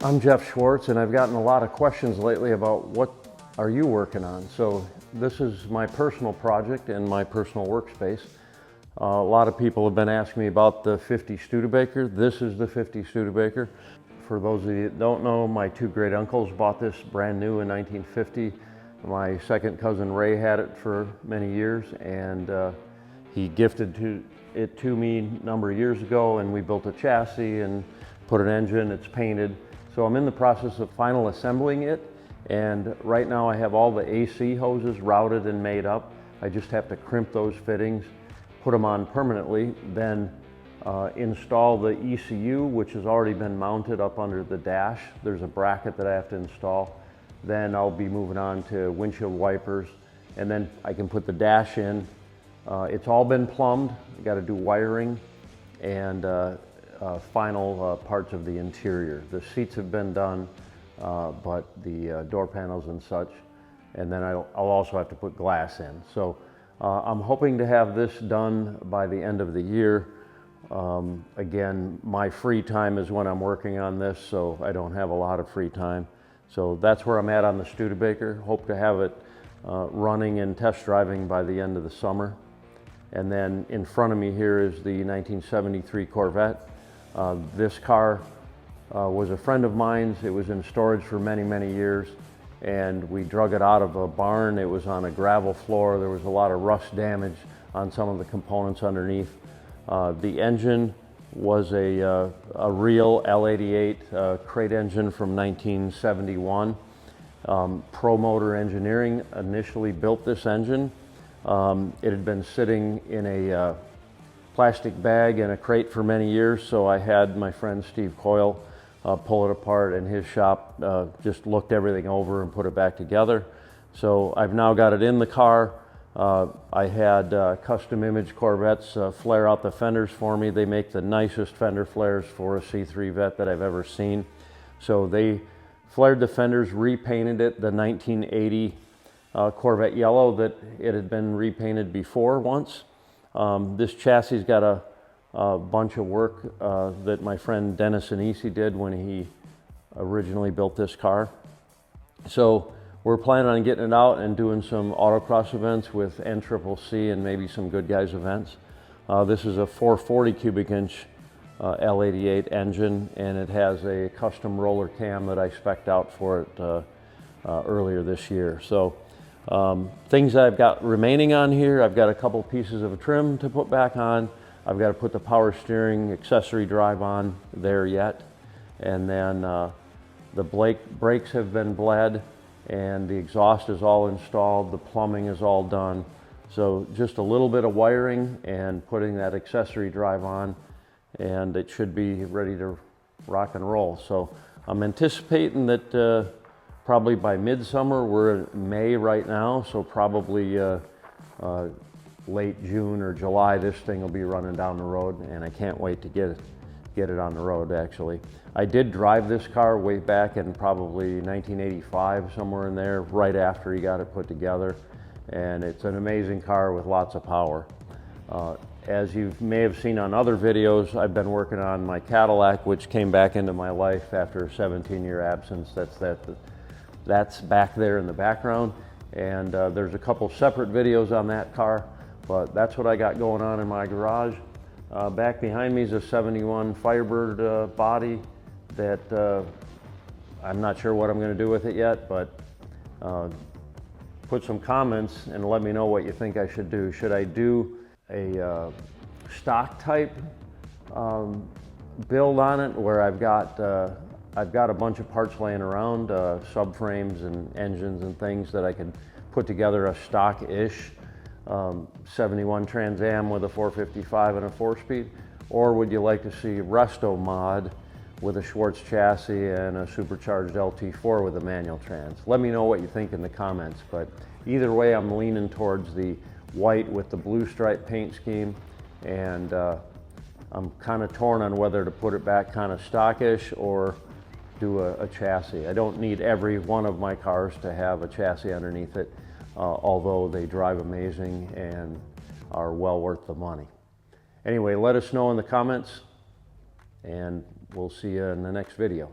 I'm Jeff Schwartz, and I've gotten a lot of questions lately about what are you working on. So this is my personal project and my personal workspace. A lot of people have been asking me about the 50 Studebaker. This is the 50 Studebaker. For those of you that don't know, my two great uncles bought this brand new in 1950. My second cousin Ray had it for many years, and he gifted it to me a number of years ago, and we built a chassis and put an engine. It's painted. So I'm in the process of final assembling it, and right now I have all the AC hoses routed and made up. I just have to crimp those fittings, put them on permanently, then install the ECU, which has already been mounted up under the dash. There's a bracket that I have to install. Then I'll be moving on to windshield wipers, and then I can put the dash in. It's all been plumbed. You got to do wiring and final parts of the interior. The seats have been done, but the door panels and such, and then I'll also have to put glass in. So I'm hoping to have this done by the end of the year. Again, my free time is when I'm working on this, so I don't have a lot of free time. So that's where I'm at on the Studebaker. Hope to have it running and test driving by the end of the summer. And then in front of me here is the 1973 Corvette. This car was a friend of mine's. It was in storage for many, many years, and we drug it out of a barn. It was on a gravel floor. There was a lot of rust damage on some of the components underneath. The engine was a real L88 crate engine from 1971. Pro Motor Engineering initially built this engine. It had been sitting in a plastic bag in a crate for many years, so I had my friend Steve Coyle pull it apart, and his shop just looked everything over and put it back together. So I've now got it in the car. I had custom image Corvettes flare out the fenders for me. They make the nicest fender flares for a C3 Vet that I've ever seen. So they flared the fenders, repainted it the 1980 Corvette yellow that it had been repainted before once. This chassis got a bunch of work that my friend Dennis Anisi did when he originally built this car. So we're planning on getting it out and doing some autocross events with NCCC and maybe some Good Guys events. This is a 440 cubic inch L88 engine, and it has a custom roller cam that I spec'd out for it earlier this year. So things I've got remaining on here, I've got a couple pieces of trim to put back on. I've got to put the power steering accessory drive on there yet. And then the brakes have been bled, and the exhaust is all installed. The plumbing is all done. So just a little bit of wiring and putting that accessory drive on, and it should be ready to rock and roll. So I'm anticipating that probably by midsummer. We're in May right now, so probably late June or July, this thing will be running down the road, and I can't wait to get it on the road, actually. I did drive this car way back in probably 1985, somewhere in there, right after he got it put together, and it's an amazing car with lots of power. As you may have seen on other videos, I've been working on my Cadillac, which came back into my life after a 17-year absence. That's back there in the background, and there's a couple separate videos on that car, but that's what I got going on in my garage. Back behind me is a 71 Firebird body that I'm not sure what I'm going to do with it yet, but put some comments and let me know what you think I should do. Should I do a stock type build on it where I've got a bunch of parts laying around, subframes and engines and things that I could put together a stock-ish 71 Trans Am with a 455 and a 4-speed? Or would you like to see resto mod with a Schwartz chassis and a supercharged LT4 with a manual trans? Let me know what you think in the comments, but either way I'm leaning towards the white with the blue stripe paint scheme, and I'm kind of torn on whether to put it back kind of stockish or do a chassis. I don't need every one of my cars to have a chassis underneath it, although they drive amazing and are well worth the money. Anyway, let us know in the comments, and we'll see you in the next video.